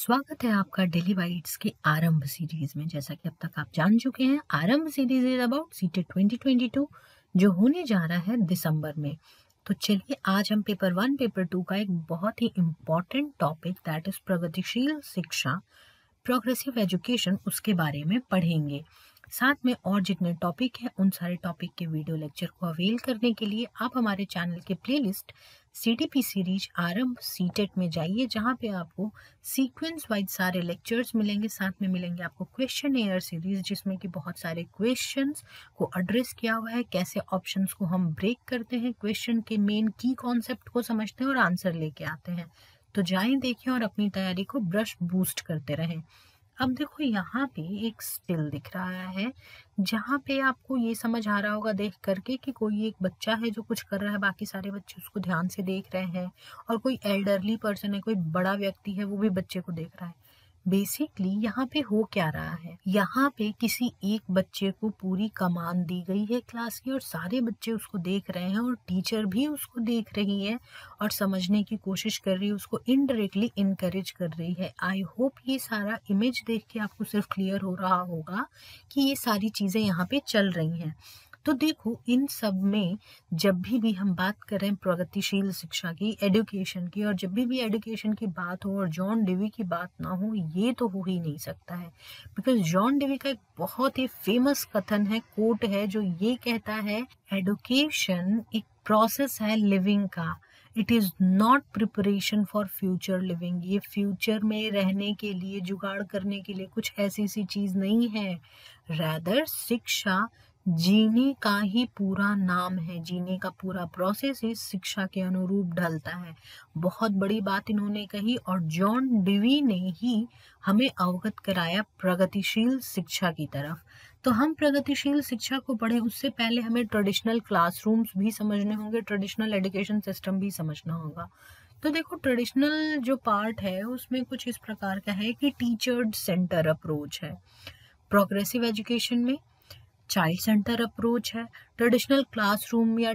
स्वागत है आपका डेली बाइट्स के आरंभ सीरीज में। जैसा कि अब तक आप जान चुके हैं, आरंभ सीरीज इज अबाउट सीटेट 2022 जो होने जा रहा है दिसंबर में। तो चलिए आज हम पेपर 1 पेपर 2 का एक बहुत ही इम्पोर्टेंट टॉपिक दैट इज प्रगतिशील शिक्षा, प्रोग्रेसिव एजुकेशन, उसके बारे में पढ़ेंगे। साथ में और जितने टॉपिक हैं उन सारे टॉपिक के वीडियो लेक्चर को अवेल करने के लिए आप हमारे चैनल के प्लेलिस्ट सीटीपी सीरीज आरंभ सीटेट में जाइए, जहां पे आपको सीक्वेंस वाइज सारे लेक्चर्स मिलेंगे। साथ में मिलेंगे आपको क्वेश्चन एयर सीरीज, जिसमें कि बहुत सारे क्वेश्चंस को एड्रेस किया हुआ है, कैसे ऑप्शंस को हम ब्रेक करते हैं, क्वेश्चन के मेन की कॉन्सेप्ट को समझते हैं और आंसर लेके आते हैं। तो जाएं, देखें और अपनी तैयारी को ब्रश बूस्ट करते रहें। अब देखो यहाँ पे एक स्टिल दिख रहा है, जहाँ पे आपको ये समझ आ रहा होगा देख करके कि कोई एक बच्चा है जो कुछ कर रहा है, बाकी सारे बच्चे उसको ध्यान से देख रहे हैं, और कोई एल्डरली पर्सन है, कोई बड़ा व्यक्ति है, वो भी बच्चे को देख रहा है। बेसिकली यहाँ पे हो क्या रहा है, यहाँ पे किसी एक बच्चे को पूरी कमान दी गई है क्लास की, और सारे बच्चे उसको देख रहे हैं, और टीचर भी उसको देख रही है और समझने की कोशिश कर रही है, उसको इनडायरेक्टली इनकरेज कर रही है। आई होप ये सारा इमेज देख के आपको सिर्फ क्लियर हो रहा होगा कि ये सारी चीजें यहाँ पे चल रही हैं। तो देखो, इन सब में जब भी हम बात करें प्रगतिशील शिक्षा की, एडुकेशन की, और जब भी एडुकेशन की बात हो और जॉन डेवी की बात ना हो, ये तो हो ही नहीं सकता है। बिकॉज जॉन डेवी का एक बहुत ही फेमस कथन है, कोट है, जो ये कहता है, एडुकेशन एक प्रोसेस है लिविंग का, it is not preparation for future living. ये फ्यूचर में रहने के लिए, जुगाड़ करने के लिए कुछ ऐसी सी चीज नहीं है। रैदर शिक्षा जीने का ही पूरा नाम है, जीने का पूरा प्रोसेस इस शिक्षा के अनुरूप ढलता है। बहुत बड़ी बात इन्होंने कही, और जॉन डेवी ने ही हमें अवगत कराया प्रगतिशील शिक्षा की तरफ। तो हम प्रगतिशील शिक्षा को पढ़े उससे पहले हमें ट्रेडिशनल क्लासरूम्स भी समझने होंगे, ट्रेडिशनल एजुकेशन सिस्टम भी समझना होगा। तो देखो, ट्रेडिशनल जो पार्ट है उसमें कुछ इस प्रकार का है कि टीचर सेंटर अप्रोच है। प्रोग्रेसिव एजुकेशन में चाइल्ड सेंटर अप्रोच है। ट्रेडिशनल क्लासरूम या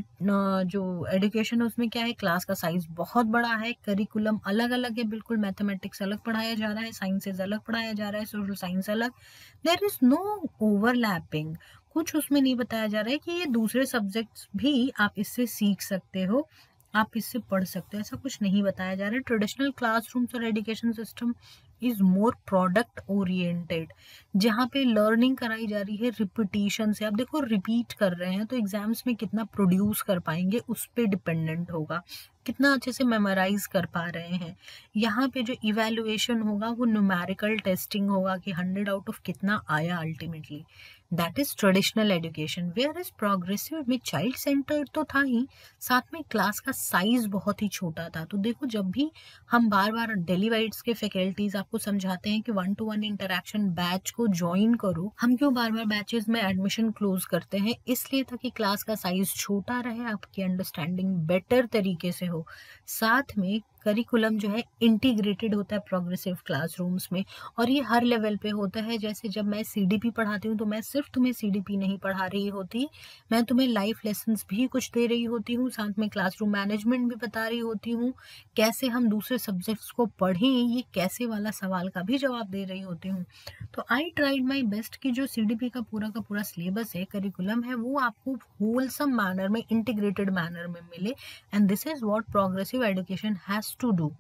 जो एजुकेशन है उसमें क्या है, क्लास का साइज बहुत बड़ा है, करिकुलम अलग अलग है, बिल्कुल मैथमेटिक्स अलग पढ़ाया जा रहा है, साइंसेज अलग पढ़ाया जा रहा है, सोशल साइंस अलग। There is no overlapping. कुछ उसमें नहीं बताया जा रहा है कि ये दूसरे सब्जेक्ट्स भी आप इससे सीख सकते हो, आप इससे पढ़ सकते हो, ऐसा कुछ नहीं बताया जा रहा है। ट्रेडिशनल क्लासरूम्स और education system is more product oriented, जहाँ पे लर्निंग कराई जा रही है रिपीटिशन से। आप देखो, रिपीट कर रहे हैं तो एग्जाम्स में कितना प्रोड्यूस कर पाएंगे उस पर डिपेंडेंट होगा, कितना अच्छे से मेमोराइज कर पा रहे हैं। यहाँ पे जो इवेल्युएशन होगा वो न्यूमेरिकल टेस्टिंग होगा कि 100 आउट ऑफ कितना आया ultimately. That is traditional education. Where is progressive में चाइल्ड सेंटर तो था ही, साथ में क्लास का साइज बहुत ही छोटा था। तो देखो, जब भी हम बार बार डेली वाइट्स के फैकल्टीज आपको समझाते हैं कि 1-to-1 इंटरेक्शन बैच को ज्वाइन करो, हम क्यों बार बार बैचेस में एडमिशन क्लोज करते हैं? इसलिए था कि क्लास का साइज छोटा रहे, आपकी अंडरस्टैंडिंग बेटर तरीके से हो। साथ में करिकुलम जो है इंटीग्रेटेड होता है प्रोग्रेसिव क्लासरूम्स में, और ये हर लेवल पे होता है। जैसे जब मैं सीडीपी पढ़ाती हूँ तो मैं सिर्फ तुम्हें सीडीपी नहीं पढ़ा रही होती, मैं तुम्हें लाइफ लेसन्स भी कुछ दे रही होती हूँ, साथ में क्लासरूम मैनेजमेंट भी बता रही होती हूँ, कैसे हम दूसरे सब्जेक्ट्स को पढ़ें, ये कैसे वाला सवाल का भी जवाब दे रही होती हूँ। तो आई ट्राइड माई बेस्ट कि जो सीडीपी का पूरा सिलेबस है, करिकुलम है, वो आपको होलसम मैनर में, इंटीग्रेटेड मैनर में मिले। And this is what progressive education has to do.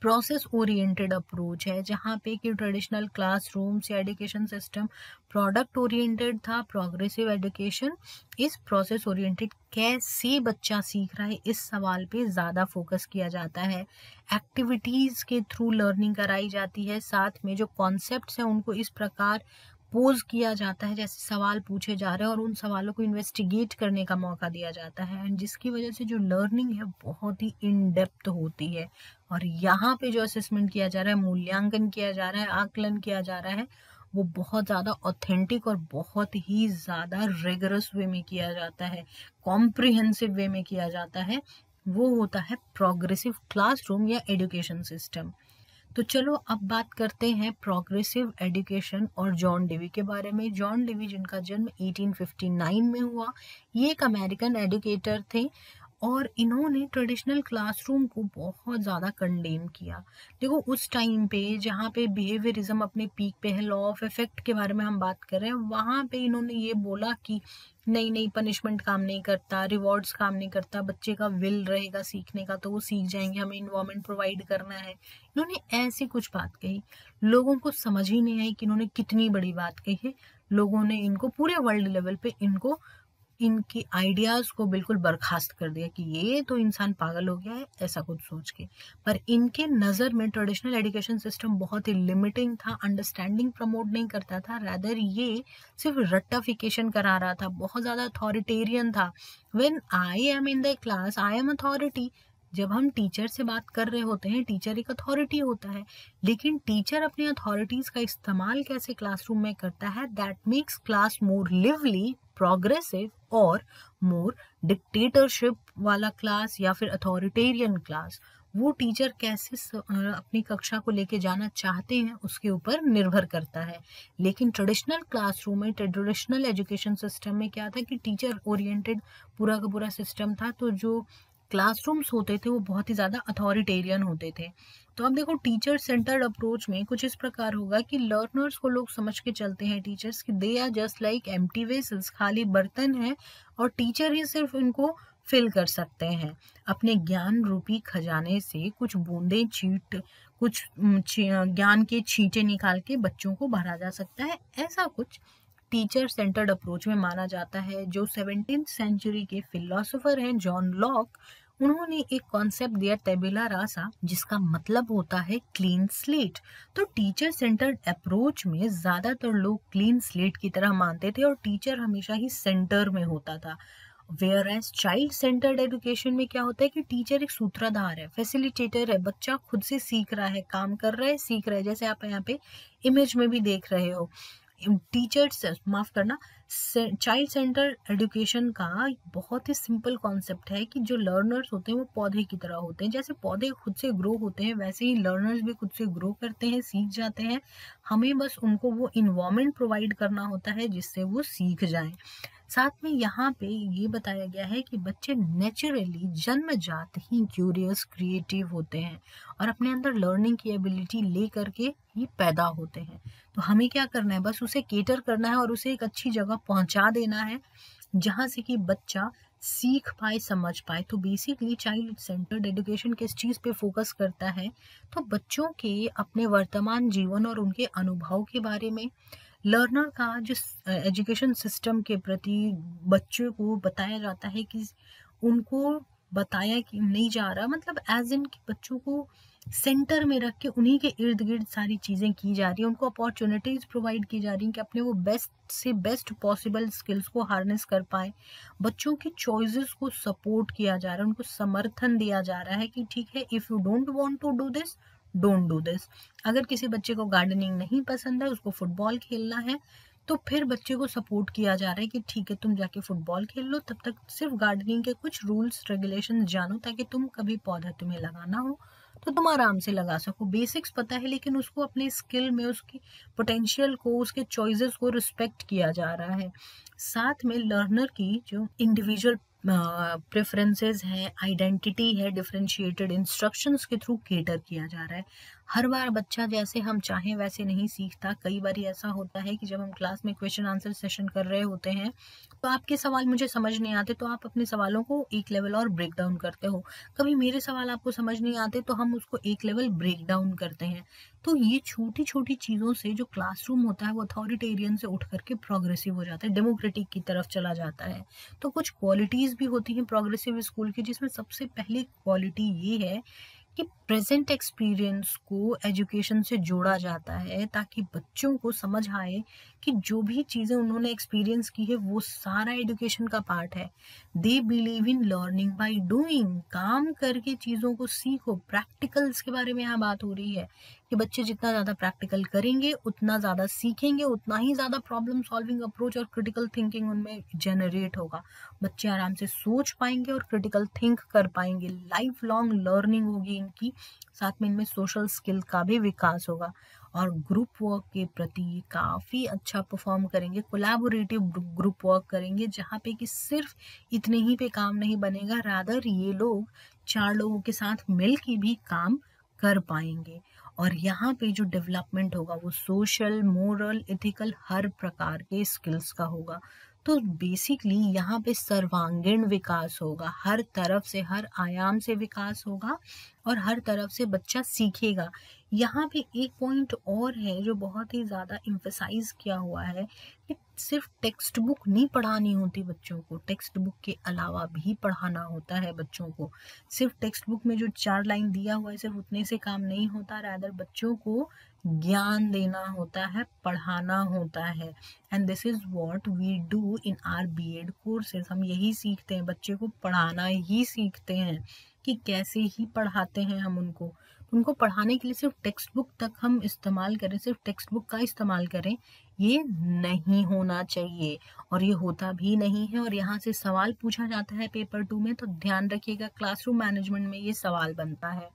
Process oriented approach है, जहाँ पे कि ट्रेडिशनल क्लासरूम्स या एजुकेशन सिस्टम प्रोडक्ट ओरिएंटेड था, progressive education is process oriented. कैसे बच्चा सीख रहा है, इस सवाल पे ज़्यादा फोकस किया जाता है। एक्टिविटीज़ के थ्रू लर्निंग कराई जाती है, साथ में जो कॉन्सेप्ट्स हैं उनको इस प्रकार पोज किया जाता है जैसे सवाल पूछे जा रहे हैं, और उन सवालों को इन्वेस्टिगेट करने का मौका दिया जाता है, एंड जिसकी वजह से जो लर्निंग है बहुत ही इन डेप्थ होती है। और यहाँ पे जो असेसमेंट किया जा रहा है, मूल्यांकन किया जा रहा है, आकलन किया जा रहा है, वो बहुत ज़्यादा ऑथेंटिक और बहुत ही ज़्यादा रिगरस वे में किया जाता है, कॉम्प्रिहेंसिव वे में किया जाता है। वो होता है प्रोग्रेसिव क्लासरूम या एजुकेशन सिस्टम। तो चलो अब बात करते हैं प्रोग्रेसिव एजुकेशन और जॉन डेवी के बारे में। जॉन डेवी, जिनका जन्म 1859 में हुआ, ये एक अमेरिकन एजुकेटर थे, और इन्होंने ट्रेडिशनल क्लासरूम को बहुत ज़्यादा कंडेम किया। देखो उस टाइम पे जहाँ पे बिहेवियरिज्म अपने पीक पे है, लॉ ऑफ इफेक्ट के बारे में हम बात कर रहे हैं, वहाँ पे इन्होंने ये बोला कि नहीं नहीं, पनिशमेंट काम नहीं करता, रिवॉर्ड्स काम नहीं करता, बच्चे का विल रहेगा सीखने का तो वो सीख जाएंगे, हमें इन्वायरमेंट प्रोवाइड करना है। इन्होंने ऐसी कुछ बात कही, लोगों को समझ ही नहीं आई कि इन्होंने कितनी बड़ी बात कही है। लोगों ने इनको पूरे वर्ल्ड लेवल पे इनको इनकी आइडियाज को बिल्कुल बर्खास्त कर दिया कि ये तो इंसान पागल हो गया है, ऐसा कुछ सोच के। पर इनके नज़र में ट्रेडिशनल एजुकेशन सिस्टम बहुत ही लिमिटिंग था, अंडरस्टैंडिंग प्रमोट नहीं करता था, रादर ये सिर्फ रट्टाफिकेशन करा रहा था, बहुत ज़्यादा अथॉरिटेरियन था। When I am in the class I am authority. जब हम टीचर से बात कर रहे होते हैं, टीचर एक अथॉरिटी होता है, लेकिन टीचर अपनी अथॉरिटीज का इस्तेमाल कैसे क्लासरूम में करता है, that makes class more lively, progressive और मोर डिक्टेटरशिप वाला क्लास या फिर अथॉरिटेरियन क्लास। वो टीचर कैसे अपनी कक्षा को लेके जाना चाहते हैं उसके ऊपर निर्भर करता है। लेकिन ट्रेडिशनल क्लासरूम में, ट्रेडिशनल एजुकेशन सिस्टम में क्या था कि टीचर ओरिएंटेड पूरा का पूरा सिस्टम था, तो जो क्लासरूम्स होते थे वो बहुत ही ज़्यादा अथॉरिटेरियन होते थे। तो अब देखो टीचर सेंटर्ड अप्रोच में कुछ इस प्रकार होगा कि लर्नर्स को लोग समझ के चलते हैं टीचर्स कि they are just like empty vessels, खाली बर्तन है और टीचर ही सिर्फ इनको फिल कर सकते हैं। अपने ज्ञान रूपी खजाने से कुछ बूंदे छीट, कुछ ज्ञान के छींटे निकाल के बच्चों को भरा जा सकता है, ऐसा कुछ टीचर सेंटर्ड अप्रोच में माना जाता है। जो 17th सेंचुरी के फिलोसोफर हैं जॉन लॉक, उन्होंने एक कॉन्सेप्ट दिया टेबुला रासा, जिसका मतलब होता है क्लीन स्लेट। तो टीचर सेंटर्ड अप्रोच में ज्यादातर लोग क्लीन स्लेट की तरह मानते थे और टीचर हमेशा ही सेंटर में होता था। Whereas child centered education में क्या होता है कि टीचर एक सूत्रधार है, फैसिलिटेटर है, बच्चा खुद से सीख रहा है, काम कर रहा है, सीख रहा है, जैसे आप यहाँ पे इमेज में भी देख रहे हो। टीचर्स, माफ करना, चाइल्ड सेंटर एजुकेशन का बहुत ही सिंपल कॉन्सेप्ट है कि जो लर्नर्स होते हैं वो पौधे की तरह होते हैं। जैसे पौधे खुद से ग्रो होते हैं वैसे ही लर्नर्स भी खुद से ग्रो करते हैं, सीख जाते हैं। हमें बस उनको वो इन्वायरमेंट प्रोवाइड करना होता है जिससे वो सीख जाएं। साथ में यहाँ पे ये बताया गया है कि बच्चे नेचुरली जन्मजात ही क्यूरियस, क्रिएटिव होते हैं और अपने अंदर लर्निंग की एबिलिटी ले करके ही पैदा होते हैं। तो हमें क्या करना है, बस उसे केटर करना है और उसे एक अच्छी जगह पहुंचा देना है जहां से कि बच्चा सीख पाए, समझ पाए। तो बेसिकली चाइल्ड सेंटर्ड एजुकेशन किस चीज़ पे फोकस करता है, तो बच्चों के अपने वर्तमान जीवन और उनके अनुभव के बारे में, लर्नर का जो एजुकेशन सिस्टम के प्रति बच्चों को बताया जाता है कि उनको बताया कि नहीं जा रहा, मतलब एज इन कि बच्चों को सेंटर में रख के उन्हीं के इर्द गिर्द सारी चीज़ें की जा रही हैं, उनको अपॉर्चुनिटीज़ प्रोवाइड की जा रही हैं कि अपने वो बेस्ट से बेस्ट पॉसिबल स्किल्स को हार्नेस कर पाए। बच्चों की चॉइसेस को सपोर्ट किया जा रहा है, उनको समर्थन दिया जा रहा है कि ठीक है, if you don't want to do this, don't do this. अगर किसी बच्चे को गार्डनिंग नहीं पसंद है, उसको फुटबॉल खेलना है, तो फिर बच्चे को सपोर्ट किया जा रहा है कि ठीक है, तुम जाके फुटबॉल खेल लो, तब तक सिर्फ गार्डनिंग के कुछ रूल्स रेगुलेशन जानो, ताकि तुम कभी पौधा तुम्हें लगाना हो तो तुम आराम से लगा सको। बेसिक्स पता है, लेकिन उसको अपने स्किल में, उसकी पोटेंशियल को, उसके चॉइसेस को रिस्पेक्ट किया जा रहा है। साथ में लर्नर की जो इंडिविजुअल प्रेफरेंसेस है, आइडेंटिटी है, डिफरेंशिएटेड इंस्ट्रक्शंस के थ्रू केटर किया जा रहा है। हर बार बच्चा जैसे हम चाहें वैसे नहीं सीखता। कई बार ऐसा होता है कि जब हम क्लास में क्वेश्चन आंसर सेशन कर रहे होते हैं तो आपके सवाल मुझे समझ नहीं आते, तो आप अपने सवालों को एक लेवल और ब्रेक डाउन करते हो। कभी मेरे सवाल आपको समझ नहीं आते तो हम उसको एक लेवल ब्रेक डाउन करते हैं। तो ये छोटी छोटी चीज़ों से जो क्लासरूम होता है वो अथॉरिटेरियन से उठ करके प्रोग्रेसिव हो जाता है, डेमोक्रेटिक की तरफ चला जाता है। तो कुछ क्वालिटीज़ भी होती हैं प्रोग्रेसिव स्कूल की, जिसमें सबसे पहली क्वालिटी ये है कि प्रेजेंट एक्सपीरियंस को एजुकेशन से जोड़ा जाता है, ताकि बच्चों को समझ आए कि जो भी चीज़ें उन्होंने एक्सपीरियंस की है वो सारा एजुकेशन का पार्ट है। They believe in learning by doing, काम करके चीज़ों को सीखो। प्रैक्टिकल्स के बारे में यहाँ बात हो रही है कि कि बच्चे जितना ज़्यादा प्रैक्टिकल करेंगे उतना ज़्यादा सीखेंगे, उतना ही ज़्यादा प्रॉब्लम सॉल्विंग अप्रोच और क्रिटिकल थिंकिंग उनमें जनरेट होगा। बच्चे आराम से सोच पाएंगे और क्रिटिकल थिंक कर पाएंगे। लाइफ लॉन्ग लर्निंग होगी इनकी, साथ में इनमें सोशल स्किल का भी विकास होगा और ग्रुप वर्क के प्रति काफ़ी अच्छा परफॉर्म करेंगे। कोलैबोरेटिव ग्रुप वर्क करेंगे जहाँ पे कि सिर्फ इतने ही पे काम नहीं बनेगा, रादर ये लोग 4 लोगों के साथ मिल के भी काम कर पाएंगे। और यहाँ पे जो डेवलपमेंट होगा वो सोशल, मोरल, एथिकल हर प्रकार के स्किल्स का होगा। तो बेसिकली यहाँ पे सर्वांगीण विकास होगा, हर तरफ से, हर आयाम से विकास होगा और हर तरफ से बच्चा सीखेगा। यहाँ पे एक पॉइंट और है जो बहुत ही ज़्यादा इम्फेसाइज किया हुआ है कि सिर्फ टेक्स्ट बुक नहीं पढ़ानी होती बच्चों को, टेक्स्ट बुक के अलावा भी पढ़ाना होता है बच्चों को। सिर्फ टेक्स्ट बुक में जो 4 लाइन दिया हुआ है सिर्फ उतने से काम नहीं होता, रादर बच्चों को ज्ञान देना होता है, पढ़ाना होता है। And this is what we do in our BEd courses. हम यही सीखते हैं, बच्चे को पढ़ाना ही सीखते हैं कि कैसे ही पढ़ाते हैं हम उनको पढ़ाने के लिए सिर्फ टेक्स्ट बुक तक हम इस्तेमाल करें, सिर्फ टेक्स्ट बुक का इस्तेमाल करें, ये नहीं होना चाहिए और ये होता भी नहीं है। और यहाँ से सवाल पूछा जाता है पेपर 2 में, तो ध्यान रखिएगा क्लासरूम मैनेजमेंट में ये सवाल बनता है।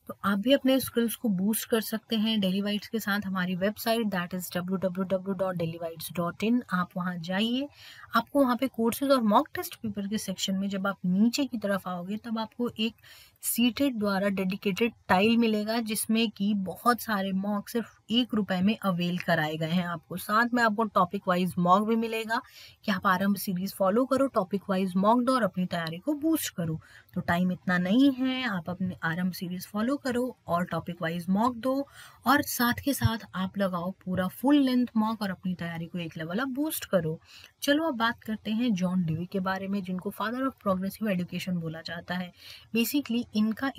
तो आप भी अपने स्किल्स को बूस्ट कर सकते हैं डेली वाइट्स के साथ। हमारी वेबसाइट दैट इज www.dailywites.in, आप वहाँ जाइए। आपको वहाँ पे कोर्सेज और मॉक टेस्ट पेपर के सेक्शन में जब आप नीचे की तरफ आओगे तब आपको एक सीटेड द्वारा डेडिकेटेड टाइल मिलेगा जिसमें कि बहुत सारे मॉक सिर्फ ₹1 में अवेल कराए गए हैं आपको। साथ में आपको टॉपिक वाइज मॉक भी मिलेगा कि आप आरंभ सीरीज फॉलो करो, टॉपिक वाइज मॉक दो और अपनी तैयारी को बूस्ट करो। तो टाइम इतना नहीं है, आप अपने आरंभ सीरीज फॉलो करो और टॉपिक वाइज मॉक दो और साथ के साथ आप लगाओ पूरा फुल लेंथ मॉक और अपनी तैयारी को एक लेवल अप बूस्ट करो। चलो अब बात करते हैं जॉन डेवी के बारे में, जिनको फादर ऑफ प्रोग्रेसिव एजुकेशन बोला जाता है। बेसिकली इनका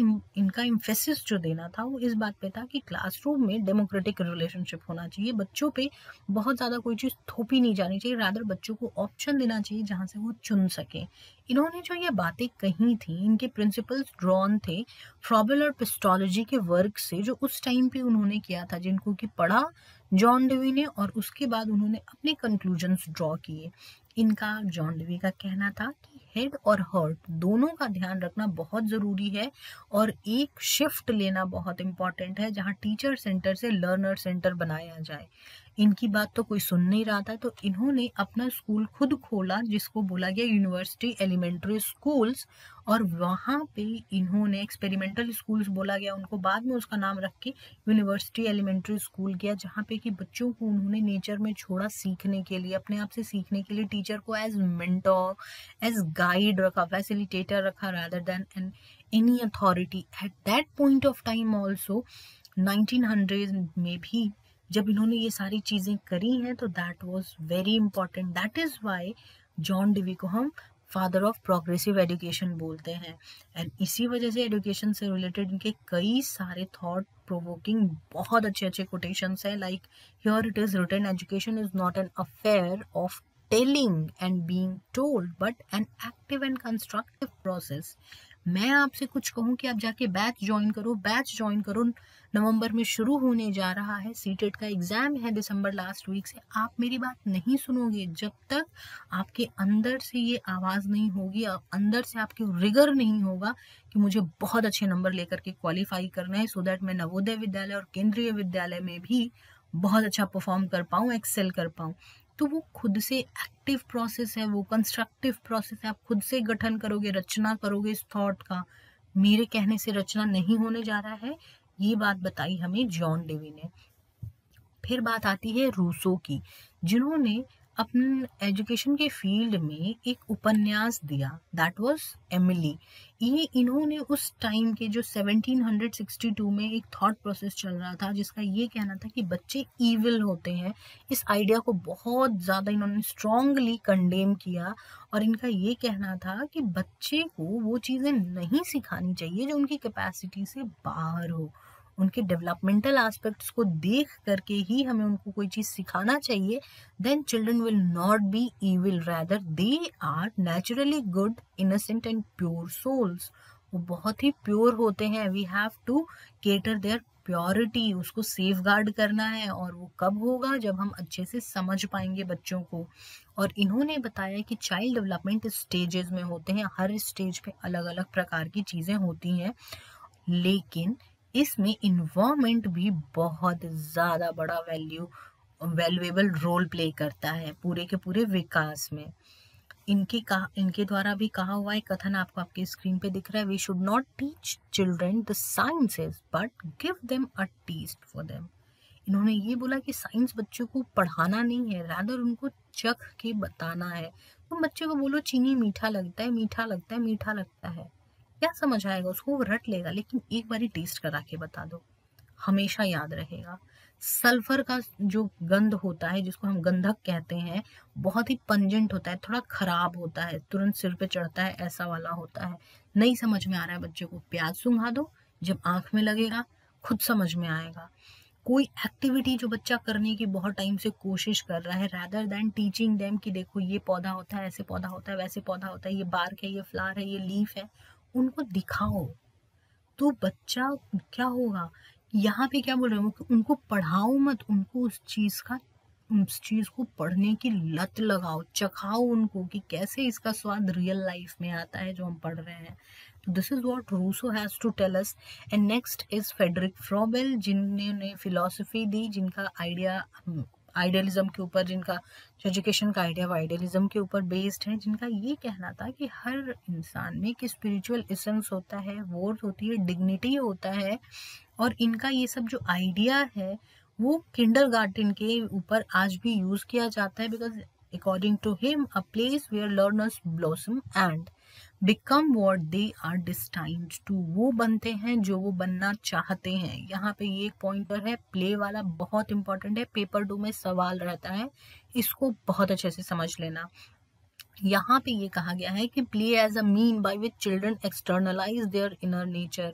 इम्फेसिस जो देना था वो इस बात पे था कि क्लासरूम में डेमोक्रेटिक रिलेशनशिप होना चाहिए, बच्चों पे बहुत ज़्यादा कोई चीज़ थोपी नहीं जानी चाहिए, रादर बच्चों को ऑप्शन देना चाहिए जहाँ से वो चुन सकें। इन्होंने जो ये बातें कही थी, इनके प्रिंसिपल्स ड्रॉन थे फ्रॉबेल और पिस्टोलॉजी के वर्क से जो उस टाइम पे उन्होंने किया था, जिनको कि पढ़ा जॉन डेवी ने और उसके बाद उन्होंने अपने कंक्लूजन्स ड्रॉ किए। इनका जॉन डेवी का कहना था कि हेड और हार्ट दोनों का ध्यान रखना बहुत ज़रूरी है और एक शिफ्ट लेना बहुत इम्पॉर्टेंट है जहाँ टीचर सेंटर से लर्नर सेंटर बनाया जाए। इनकी बात तो कोई सुन नहीं रहा था, तो इन्होंने अपना स्कूल खुद खोला जिसको बोला गया यूनिवर्सिटी एलिमेंट्री स्कूल्स, और वहाँ पे इन्होंने एक्सपेरिमेंटल स्कूल्स बोला गया उनको, बाद में उसका नाम रख के यूनिवर्सिटी एलिमेंट्री स्कूल किया, जहाँ पे कि बच्चों को उन्होंने नेचर में छोड़ा सीखने के लिए, अपने आप से सीखने के लिए। टीचर को एज मेंटर, एज गाइड रखा, फैसिलिटेटर रखा, rather than any authority. At that point of time also 1900 में भी जब इन्होंने ये सारी चीज़ें करी हैं तो that was very important. That is why John Dewey को हम फादर ऑफ प्रोग्रेसिव एजुकेशन बोलते हैं। एंड इसी वजह से एजुकेशन से रिलेटेड इनके कई सारे थॉट प्रोवोकिंग बहुत अच्छे अच्छे कोटेशंस हैं, like here it is written, education is not an affair of telling and being told but an active and constructive process. मैं आपसे कुछ कहूँ कि आप जाके बैच ज्वाइन करो, नवंबर में शुरू होने जा रहा है, सीटेट का एग्जाम है दिसंबर लास्ट वीक से। आप मेरी बात नहीं सुनोगे जब तक आपके अंदर से ये आवाज़ नहीं होगी, अंदर से आपके रिगर नहीं होगा कि मुझे बहुत अच्छे नंबर लेकर के क्वालिफाई करना है, सो दैट मैं नवोदय विद्यालय और केंद्रीय विद्यालय में भी बहुत अच्छा परफॉर्म कर पाऊँ, एक्सेल कर पाऊँ। तो वो खुद से एक्टिव प्रोसेस है, वो कंस्ट्रक्टिव प्रोसेस है। आप खुद से गठन करोगे, रचना करोगे इस थॉट का। मेरे कहने से रचना नहीं होने जा रहा है, ये बात बताई हमें जॉन डेवी ने। फिर बात आती है रूसो की, जिन्होंने अपने एजुकेशन के फील्ड में एक उपन्यास दिया, दैट वाज एमिली। ये इन्होंने उस टाइम के जो 1762 में एक थॉट प्रोसेस चल रहा था जिसका ये कहना था कि बच्चे ईविल होते हैं, इस आइडिया को बहुत ज़्यादा इन्होंने स्ट्रांगली कंडेम किया और इनका ये कहना था कि बच्चे को वो चीज़ें नहीं सिखानी चाहिए जो उनकी कैपेसिटी से बाहर हो। उनके डेवलपमेंटल एस्पेक्ट्स को देख करके ही हमें उनको कोई चीज़ सिखाना चाहिए। Then children will not be evil, rather they are naturally good, innocent and pure souls. वो बहुत ही प्योर होते हैं, we have to cater their purity, उसको सेफ गार्ड करना है। और वो कब होगा, जब हम अच्छे से समझ पाएंगे बच्चों को। और इन्होंने बताया कि चाइल्ड डेवलपमेंट स्टेजेस में होते हैं, हर स्टेज पे अलग अलग प्रकार की चीज़ें होती हैं, लेकिन इसमें इन्वायरमेंट भी बहुत ज़्यादा बड़ा वैल्यूएबल रोल प्ले करता है पूरे के पूरे विकास में। इनके द्वारा भी कहा हुआ है, कथन आपको आपकी स्क्रीन पे दिख रहा है, we should not teach children the sciences but give them a taste for them. इन्होंने ये बोला कि साइंस बच्चों को पढ़ाना नहीं है, रादर उनको चख के बताना है। तुम बच्चे को बोलो चीनी मीठा लगता है, मीठा लगता है, मीठा लगता है, क्या समझ आएगा उसको, वो रट लेगा, लेकिन एक बारी टेस्ट करा के बता दो, हमेशा याद रहेगा। सल्फर का जो गंध होता है, जिसको हम गंधक कहते हैं, बहुत ही पंजेंट होता है, थोड़ा खराब होता है, तुरंत सिर पे चढ़ता है, ऐसा वाला होता है। नहीं समझ में आ रहा है बच्चे को, प्याज सुंघा दो, जब आंख में लगेगा खुद समझ में आएगा। कोई एक्टिविटी जो बच्चा करने की बहुत टाइम से कोशिश कर रहा है, rather than teaching them कि देखो ये पौधा होता है, ऐसे पौधा होता है, वैसे पौधा होता है, ये बार्क है, ये फ्लावर है, ये लीफ है, उनको दिखाओ तो बच्चा क्या होगा। यहाँ पे क्या बोल रहे हो, उनको पढ़ाओ मत, उनको उस चीज को पढ़ने की लत लगाओ, चखाओ उनको कि कैसे इसका स्वाद रियल लाइफ में आता है जो हम पढ़ रहे हैं। तो this is what Rousseau has to tell us. And next is Friedrich Froebel, जिन्होंने फिलॉसफी दी, जिनका आइडिया आइडियलिज्म के ऊपर, जिनका जो एजुकेशन का आइडिया वो आइडियलिज्म के ऊपर बेस्ड है, जिनका ये कहना था कि हर इंसान में एक स्पिरिचुअल एसेंस होता है, वर्थ होती है, डिग्निटी होता है। और इनका ये सब जो आइडिया है वो किंडरगार्टन के ऊपर आज भी यूज किया जाता है, because according to him a place where learners blossom and become what they are destined to, वो बनते हैं जो वो बनना चाहते हैं। यहाँ पे ये एक पॉइंटर है प्ले वाला, बहुत इंपॉर्टेंट है, पेपर 2 में सवाल रहता है, इसको बहुत अच्छे से समझ लेना। यहाँ पे ये कहा गया है कि play as a mean by which children externalize their inner nature,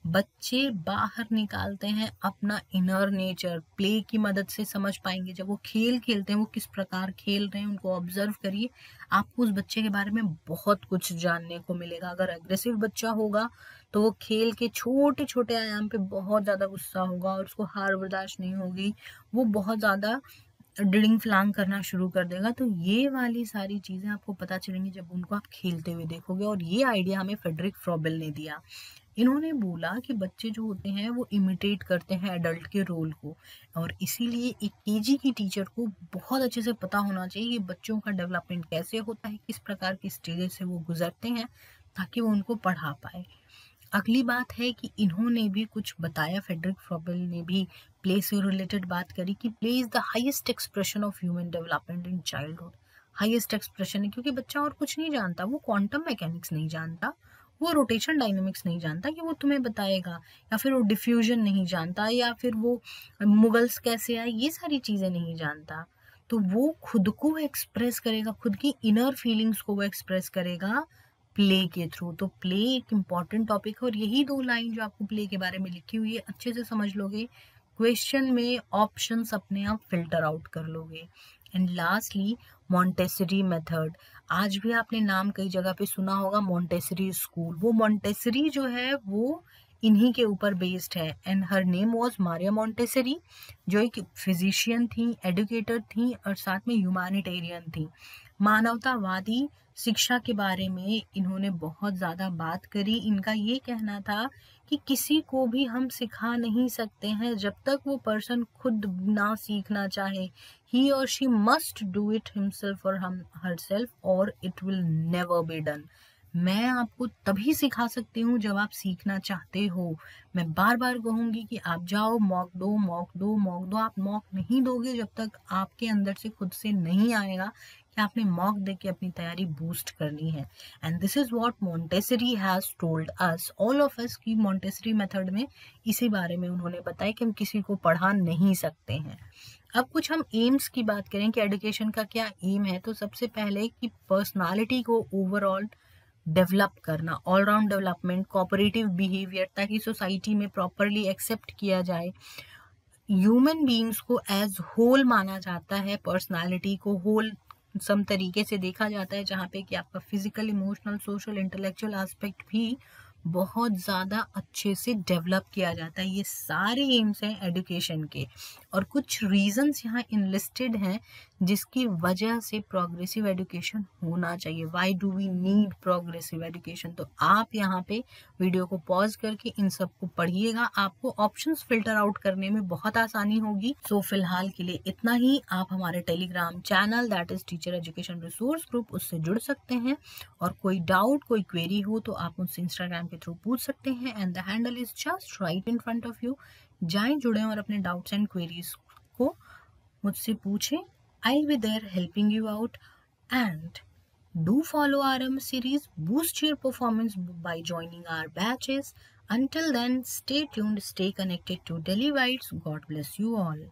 बच्चे बाहर निकालते हैं अपना इनर नेचर, प्ले की मदद से समझ पाएंगे। जब वो खेल खेलते हैं, वो किस प्रकार खेल रहे हैं, उनको ऑब्जर्व करिए, आपको उस बच्चे के बारे में बहुत कुछ जानने को मिलेगा। अगर एग्रेसिव बच्चा होगा तो वो खेल के छोटे छोटे आयाम पे बहुत ज़्यादा गुस्सा होगा और उसको हार बर्दाश्त नहीं होगी, वो बहुत ज़्यादा डिडिंग फ्लांग करना शुरू कर देगा। तो ये वाली सारी चीज़ें आपको पता चलेंगी जब उनको आप खेलते हुए देखोगे। और ये आइडिया हमें फ्रेडरिक फ्रॉबेल ने दिया। इन्होंने बोला कि बच्चे जो होते हैं वो इमिटेट करते हैं एडल्ट के रोल को, और इसीलिए एक केजी की टीचर को बहुत अच्छे से पता होना चाहिए कि बच्चों का डेवलपमेंट कैसे होता है, किस प्रकार की स्टेजेस से वो गुजरते हैं, ताकि वो उनको पढ़ा पाए। अगली बात है कि इन्होंने भी कुछ बताया, फ्रेडरिक फ्रॉबेल ने भी प्ले से रिलेटेड बात करी कि play is the highest expression of human development in childhood. Highest expression है क्योंकि बच्चा और कुछ नहीं जानता, वो क्वांटम मैकेनिक्स नहीं जानता, वो रोटेशन डायनेमिक्स नहीं जानता कि वो तुम्हें बताएगा, या फिर वो डिफ्यूजन नहीं जानता, या फिर वो मुगल्स कैसे आए, ये सारी चीज़ें नहीं जानता। तो वो खुद को एक्सप्रेस करेगा, खुद की इनर फीलिंग्स को वो एक्सप्रेस करेगा प्ले के थ्रू। तो प्ले एक इम्पॉर्टेंट टॉपिक है, और यही 2 लाइन जो आपको प्ले के बारे में लिखी हुई है अच्छे से समझ लोगे, क्वेश्चन में ऑप्शंस अपने आप फिल्टर आउट कर लोगे। एंड लास्टली मॉन्टेसरी मेथड, आज भी आपने नाम कई जगह पे सुना होगा, मॉन्टेसरी स्कूल। वो मॉन्टेसरी जो है वो इन्हीं के ऊपर बेस्ड है। And her name was Maria Montessori, जो एक फिजिशियन थी, एडुकेटर थी, और साथ में ह्यूमैनिटेरियन थी। मानवतावादी शिक्षा के बारे में इन्होंने बहुत ज़्यादा बात करी। इनका ये कहना था कि किसी को भी हम सिखा नहीं सकते हैं जब तक वो पर्सन खुद ना सीखना चाहे। ही और she must do it himself और हरसेल्फ, और it will never be done. मैं आपको तभी सिखा सकती हूँ जब आप सीखना चाहते हो। मैं बार बार कहूँगी कि आप जाओ, मॉक दो, मॉक दो, मॉक दो। आप मॉक नहीं दोगे जब तक आपके अंदर से खुद से नहीं आएगा कि आपने मॉक दे के अपनी तैयारी बूस्ट करनी है। And this is what Montessori has told us, all of us, की मॉन्टेसरी मेथड में इसी बारे में उन्होंने बताया कि हम किसी को पढ़ा नहीं सकते हैं। अब कुछ हम एम्स की बात करें कि एजुकेशन का क्या एम है, तो सबसे पहले कि पर्सनालिटी को ओवरऑल डेवलप करना, ऑलराउंड डेवलपमेंट, कोऑपरेटिव बिहेवियर, ताकि सोसाइटी में प्रॉपरली एक्सेप्ट किया जाए। ह्यूमन बीइंग्स को एज होल माना जाता है, पर्सनालिटी को होल सम तरीके से देखा जाता है, जहाँ पे कि आपका physical, emotional, social, intellectual aspect भी बहुत ज़्यादा अच्छे से डेवलप किया जाता है। ये सारे एम्स हैं एजुकेशन के, और कुछ रीजंस यहाँ इनलिस्टेड हैं जिसकी वजह से प्रोग्रेसिव एजुकेशन होना चाहिए। Why do we need progressive education? तो आप यहाँ पे वीडियो को पॉज करके इन सब को पढ़िएगा, आपको ऑप्शंस फिल्टर आउट करने में बहुत आसानी होगी। सो फिलहाल के लिए इतना ही। आप हमारे Telegram channel that is teacher education resource group, उससे जुड़ सकते हैं, और कोई डाउट कोई क्वेरी हो तो आप मुझसे इंस्टाग्राम के थ्रू पूछ सकते हैं, and the handle is just right in front of you. जाएं, जुड़ें और अपने डाउट्स एंड क्वेरीज को मुझसे पूछें। I'll be there helping you out, and do follow RM series, boost your performance by joining our batches. Until then, stay tuned, stay connected to Delhi Bites. God bless you all.